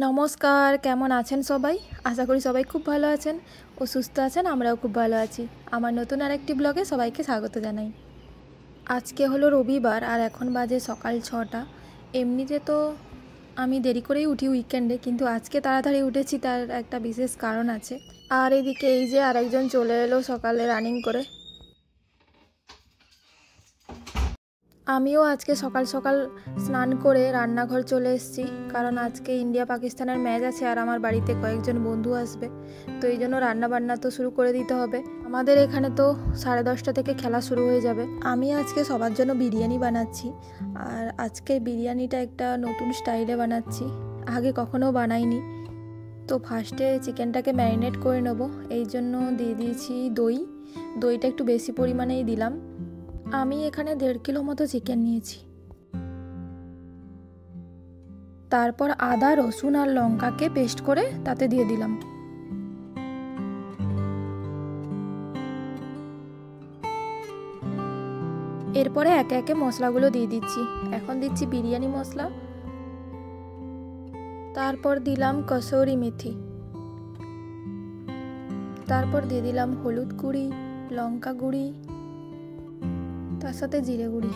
নমস্কার, কেমন আছেন সবাই? আশা করি সবাই খুব ভালো আছেন ও সুস্থ আছেন। আমরাও খুব ভালো আছি। আমার নতুন আরেকটি ব্লগে সবাইকে স্বাগত জানাই। আজকে হলো রবিবার আর এখন বাজে সকাল 6টা। এমনিতে তো আমি দেরি করেই উঠি উইকেন্ডে, কিন্তু আজকে তাড়াতাড়ি উঠেছি, তার একটা বিশেষ কারণ আছে। আর এদিকে এই যে আরেকজন চলে এলো সকালে রানিং করে। আমিও আজকে সকাল সকাল স্নান করে রান্নাঘর চলে এসেছি, কারণ আজকে ইন্ডিয়া পাকিস্তানের ম্যাচ আছে আর আমার বাড়িতে কয়েকজন বন্ধু আসবে, তো এই জন্য রান্নাবান্না তো শুরু করে দিতে হবে। আমাদের এখানে তো 10:30 থেকে খেলা শুরু হয়ে যাবে। আমি আজকে সবার জন্য বিরিয়ানি বানাচ্ছি, আর আজকে বিরিয়ানিটা একটা নতুন স্টাইলে বানাচ্ছি, আগে কখনো বানাইনি। তো ফার্স্টে চিকেনটাকে ম্যারিনেট করে নেবো, এই জন্য দিয়ে দিয়েছি দইটা একটু বেশি পরিমাণেই দিলাম। আমি এখানে 1.5 কিলো মতো চিকেন নিয়েছি। তারপর আদা, রসুন আর লঙ্কাকে পেস্ট করে তাতে দিয়ে দিলাম। এরপরে একে একে মশলাগুলো দিয়ে দিচ্ছি। এখন দিচ্ছি বিরিয়ানি মশলা, তারপর দিলাম কসুরি মেথি, তারপর দিয়ে দিলাম হলুদ গুঁড়ি, লঙ্কা গুঁড়ি, তার সাথে জিরে গুঁড়ি,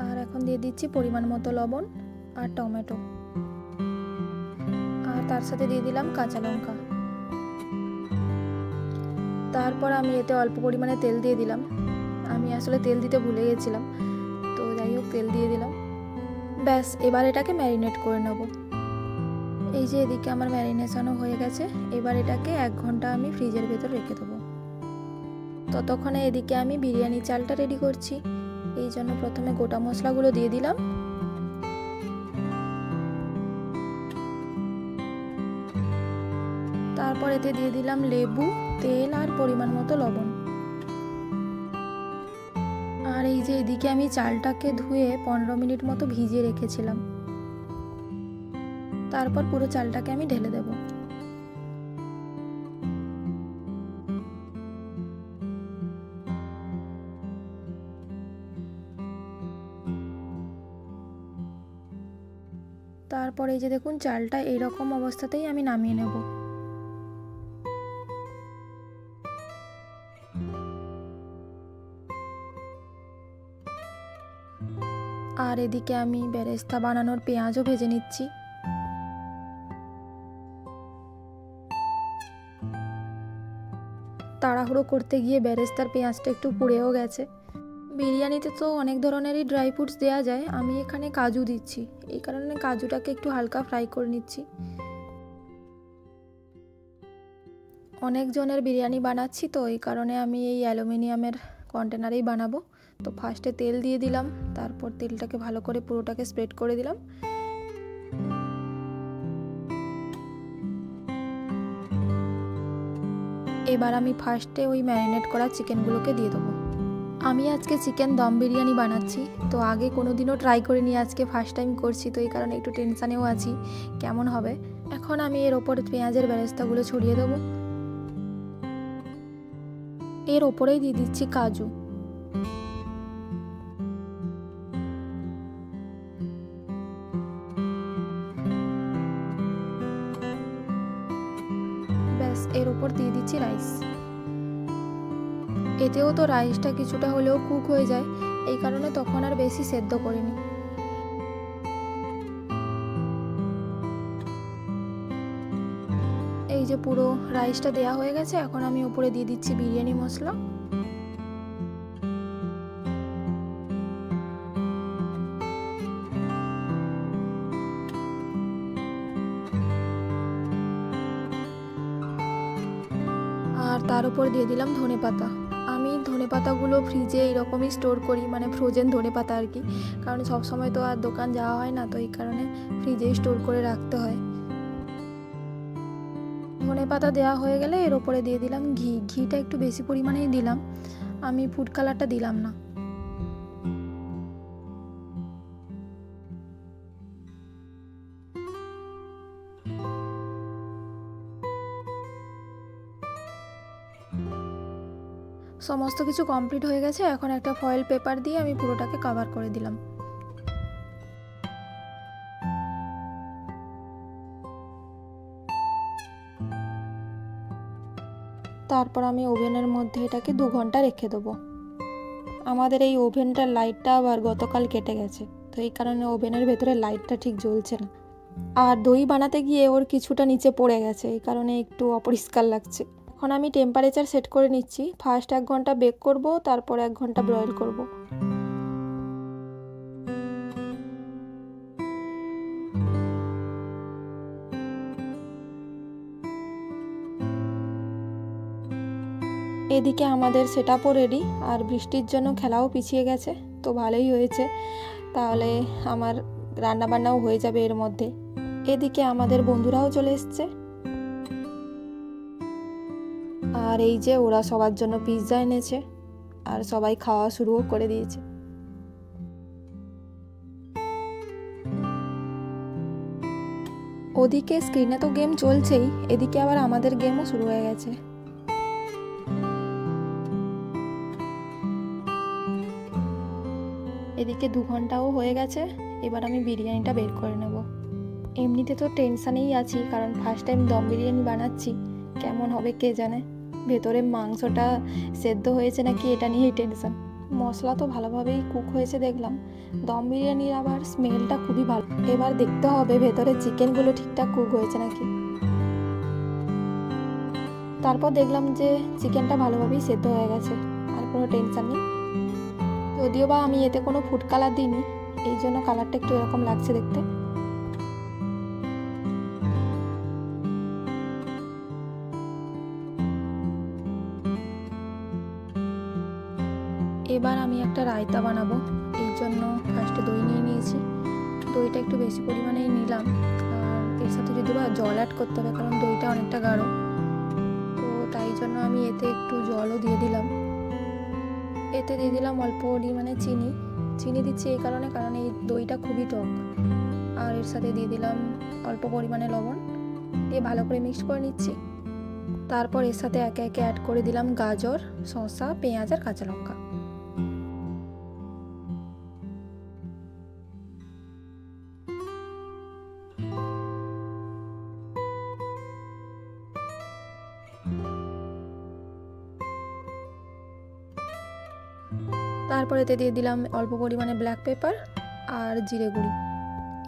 আর এখন দিয়ে দিচ্ছি পরিমাণ মতো লবণ আর টমেটো, আর তার সাথে দিয়ে দিলাম কাঁচা লঙ্কা। তারপর আমি এতে অল্প পরিমাণে তেল দিয়ে দিলাম। আমি আসলে তেল দিতে ভুলে গেছিলাম, তো যাই হোক তেল দিয়ে দিলাম। ব্যাস, এবার এটাকে ম্যারিনেট করে নেব। এই যে এদিকে আমার ম্যারিনেশনও হয়ে গেছে। এবার এটাকে 1 ঘন্টা আমি ফ্রিজের ভেতর রেখে দেবো। ততক্ষণে এদিকে আমি বিরিয়ানি চালটা রেডি করছি। এই জন্য প্রথমে গোটা মশলাগুলো দিয়ে দিলাম, তারপর এতে দিয়ে দিলাম লেবু, তেল আর পরিমাণ মতো লবণ। আর এই যে এদিকে আমি চালটাকে ধুয়ে 15 মিনিট মতো ভিজিয়ে রেখেছিলাম। তারপর পুরো চালটাকে আমি ঢেলে দেব। তারপর এই যে দেখুন চালটা এইরকম অবস্থাতেই আমি নামিয়ে নেব। আর এদিকে আমি বেরেস্তা বানানোর পেঁয়াজও ভেজে নিচ্ছি। তাড়াহুড়ো করতে গিয়ে বেরেস্তার পেঁয়াজটা একটু পুড়েও গেছে। বিরিয়ানিতে তো অনেক ধরনেরই ড্রাই ফ্রুটস দেওয়া যায়, আমি এখানে কাজু দিচ্ছি, এই কারণে কাজুটাকে একটু হালকা ফ্রাই করে নিচ্ছি। অনেকজনের বিরিয়ানি বানাচ্ছি, তো এই কারণে আমি এই অ্যালুমিনিয়ামের কন্টেনারেই বানাবো। তো ফার্স্টে তেল দিয়ে দিলাম, তারপর তেলটাকে ভালো করে পুরোটাকে স্প্রেড করে দিলাম। এবার আমি ফার্স্টে ওই ম্যারিনেট করা চিকেনগুলোকে দিয়ে দেবো। আমি আজকে চিকেন দম বিরিয়ানি বানাচ্ছি, তো আগে কোনোদিনও ট্রাই করিনি, আজকে ফার্স্ট টাইম করছি, তো এই কারণে একটু টেনশানেও আছি কেমন হবে। এখন আমি এর ওপর পেঁয়াজের বেরেস্তাগুলো ছড়িয়ে দেবো। এর ওপরেই দিয়ে দিচ্ছি কাজু। ব্যাস, এর ওপর দিয়ে দিচ্ছি রাইস। এতেও তো রাইসটা কিছুটা হলেও কুক হয়ে যায়, এই কারণে তখন আর বেশি সেদ্ধ করিনি। এই যে পুরো রাইসটা দেয়া হয়ে গেছে, এখন আমি উপরে দিয়ে দিচ্ছি বিরিয়ানি মশলা। আর তার উপর দিয়ে দিলাম ধনেপাতা। আমি ধনেপাতাগুলো ফ্রিজে এইরকমই স্টোর করি, মানে ফ্রোজেন ধনেপাতা আর কি, কারণ সবসময় তো আর দোকান যাওয়া হয় না, তো এই কারণে ফ্রিজেই স্টোর করে রাখতে হয়। ধনেপাতা দেওয়া হয়ে গেলে এর ওপরে দিয়ে দিলাম ঘিটা একটু বেশি পরিমাণেই দিলাম, আমি ফুড কালারটা দিলাম না। সমস্ত কিছু কমপ্লিট হয়ে গেছে, এখন একটা ফয়েল পেপার দিয়ে আমি পুরোটাকে কভার করে দিলাম। তারপর আমি ওভেনের মধ্যে এটাকে 2 ঘন্টা রেখে দেবো। আমাদের এই ওভেনটার লাইটটা আবার গতকাল কেটে গেছে, তো এই কারণে ওভেনের ভেতরে লাইটটা ঠিক জ্বলছে না। আর দই বানাতে গিয়ে ওর কিছুটা নিচে পড়ে গেছে, এই কারণে একটু অপরিষ্কার লাগছে। এখন আমি টেম্পারেচার সেট করে নিচ্ছি। ফার্স্ট 1 ঘন্টা বেক করব, তারপর 1 ঘন্টা ব্রয়েল করব। এদিকে আমাদের সেটআপও রেডি, আর বৃষ্টির জন্য খেলাও পিছিয়ে গেছে, তো ভালোই হয়েছে। তাহলে আমার রান্নাবান্নাও হয়ে যাবে এর মধ্যে। এদিকে আমাদের বন্ধুরাও চলে এসছে, আর এই যে ওরা সবার জন্য পিৎজা এনেছে, আর সবাই খাওয়া শুরুও করে দিয়েছে। ওদিকে স্ক্রিনে তো গেম চলছেই, এদিকে আবার আমাদের গেমও শুরু হয়ে গেছে। এদিকে 2 ঘন্টাও হয়ে গেছে, এবার আমি বিরিয়ানিটা বের করে নেব। এমনিতে তো টেনশানেই আছি, কারণ ফার্স্ট টাইম দম বিরিয়ানি বানাচ্ছি, কেমন হবে কে জানে, ভেতরে মাংসটা সেদ্ধ হয়েছে নাকি এটা নিয়েই টেনশন। মশলা তো ভালোভাবেই কুক হয়েছে দেখলাম, দম বিরিয়ানির আবার স্মেলটা খুবই ভালো। এবার দেখতে হবে ভেতরে চিকেনগুলো ঠিকঠাক কুক হয়েছে নাকি। তারপর দেখলাম যে চিকেনটা ভালোভাবেই সেদ্ধ হয়ে গেছে, আর কোনো টেনশন নেই। যদিও বা আমি এতে কোনো ফুড কালার দিইনি, এই জন্য কালারটা একটু এরকম লাগছে দেখতে। এবার আমি একটা রায়তা বানাবো, এই জন্য ফার্স্টে দই নিয়ে নিয়েছি। দইটা একটু বেশি পরিমাণেই নিলাম, আর এর সাথে যদি বা জল অ্যাড করতে হবে, কারণ দইটা অনেকটা গাঢ়, তো তাই জন্য আমি এতে একটু জলও দিয়ে দিলাম। এতে দিয়ে দিলাম অল্প পরিমাণে চিনি দিচ্ছি এই কারণে, কারণ এই দইটা খুবই টক। আর এর সাথে দিয়ে দিলাম অল্প পরিমাণে লবণ, দিয়ে ভালো করে মিক্স করে নিচ্ছি। তারপর এর সাথে একে একে অ্যাড করে দিলাম গাজর, শসা, পেঁয়াজ আর কাঁচা লঙ্কা। তারপর এতে দিয়ে দিলাম অল্প পরিমাণে ব্ল্যাক পেপার আর জিরে গুঁড়ি।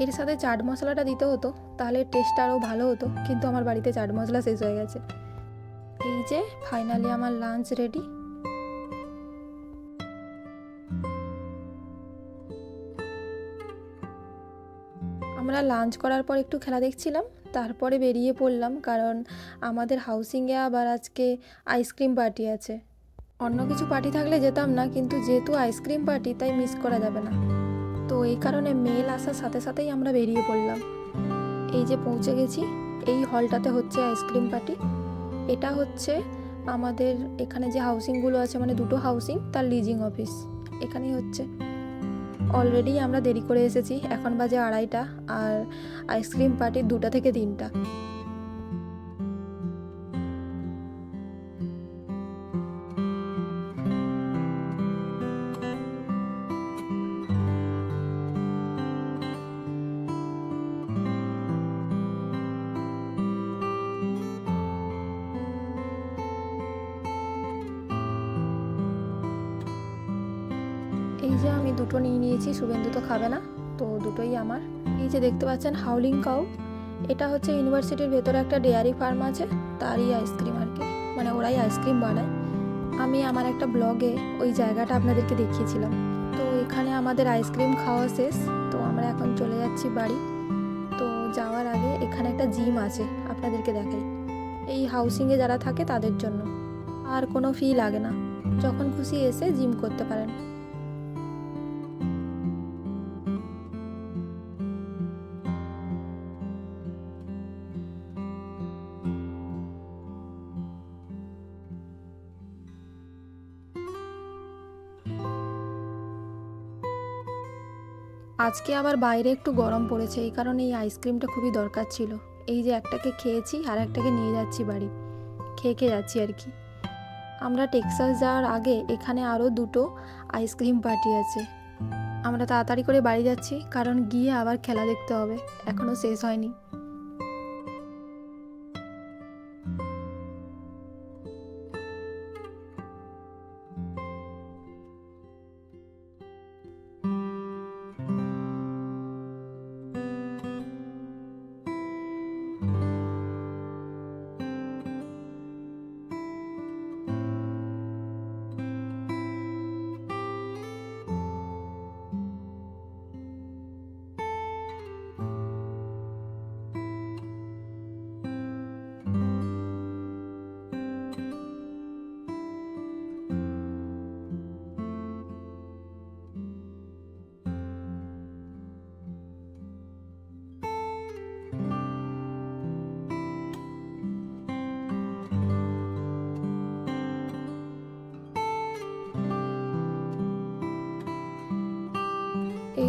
এর সাথে চাট মশলাটা দিতে হতো, তাহলে টেস্টটা আরও ভালো হতো, কিন্তু আমার বাড়িতে চাট মশলা শেষ হয়ে গেছে। এই যে ফাইনালি আমার লাঞ্চ রেডি। আমরা লাঞ্চ করার পর একটু খেলা দেখছিলাম, তারপরে বেরিয়ে পড়লাম, কারণ আমাদের হাউসিংয়ে আবার আজকে আইসক্রিম পার্টি আছে। অন্য কিছু পার্টি থাকলে যেতাম না, কিন্তু যেহেতু আইসক্রিম পার্টি তাই মিস করা যাবে না, তো এই কারণে মেল আসার সাথে সাথেই আমরা বেরিয়ে পড়লাম। এই যে পৌঁছে গেছি, এই হলটাতে হচ্ছে আইসক্রিম পার্টি। এটা হচ্ছে আমাদের এখানে যে হাউসিংগুলো আছে, মানে 2টো হাউসিং, তার লিজিং অফিস এখানেই হচ্ছে। অলরেডি আমরা দেরি করে এসেছি, এখন বাজে 2:30, আর আইসক্রিম পার্টি 2টা থেকে 3টা। এই যে আমি 2টো নিয়ে নিয়েছি, শুভেন্দু তো খাবে না, তো 2টোই আমার। এই যে দেখতে পাচ্ছেন হাউলিং কাউ, এটা হচ্ছে ইউনিভার্সিটির ভেতরে একটা ডেয়ারি ফার্ম আছে, তারই আইসক্রিম আর কি, মানে ওরাই আইসক্রিম বানায়। আমি আমার একটা ব্লগে ওই জায়গাটা আপনাদেরকে দেখিয়েছিলাম। তো এখানে আমাদের আইসক্রিম খাওয়া শেষ, তো আমরা এখন চলে যাচ্ছি বাড়ি। তো যাওয়ার আগে এখানে একটা জিম আছে, আপনাদেরকে দেখাই। এই হাউসিংয়ে যারা থাকে তাদের জন্য, আর কোনো ফি লাগে না, যখন খুশি এসে জিম করতে পারেন। আজকে আবার বাইরে একটু গরম পড়েছে, এই কারণে এই আইসক্রিমটা খুবই দরকার ছিল। এই যে একটাকে খেয়েছি, আর একটাকে নিয়ে যাচ্ছি বাড়ি, খেয়ে যাচ্ছি আর কি। আমরা টেক্সাস যাওয়ার আগে এখানে আরও 2টো আইসক্রিম পার্টি আছে। আমরা তাড়াতাড়ি করে বাড়ি যাচ্ছি, কারণ গিয়ে আবার খেলা দেখতে হবে, এখনও শেষ হয়নি।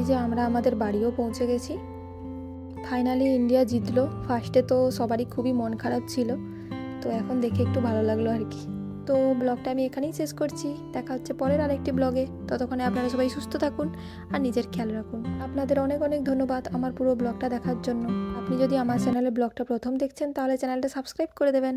যে আমরা আমাদের বাড়িও পৌঁছে গেছি। ফাইনালি ইন্ডিয়া জিতলো। ফার্স্টে তো সবারই খুবই মন খারাপ ছিল, তো এখন দেখে একটু ভালো লাগলো আর কি। তো ব্লগটা আমি এখানেই শেষ করছি। দেখা হচ্ছে পরের আরেকটি ব্লগে। ততক্ষণে আপনারা সবাই সুস্থ থাকুন আর নিজের খেয়াল রাখুন। আপনাদের অনেক অনেক ধন্যবাদ আমার পুরো ব্লগটা দেখার জন্য। আপনি যদি আমার চ্যানেলে ব্লগটা প্রথম দেখছেন তাহলে চ্যানেলটা সাবস্ক্রাইব করে দেবেন।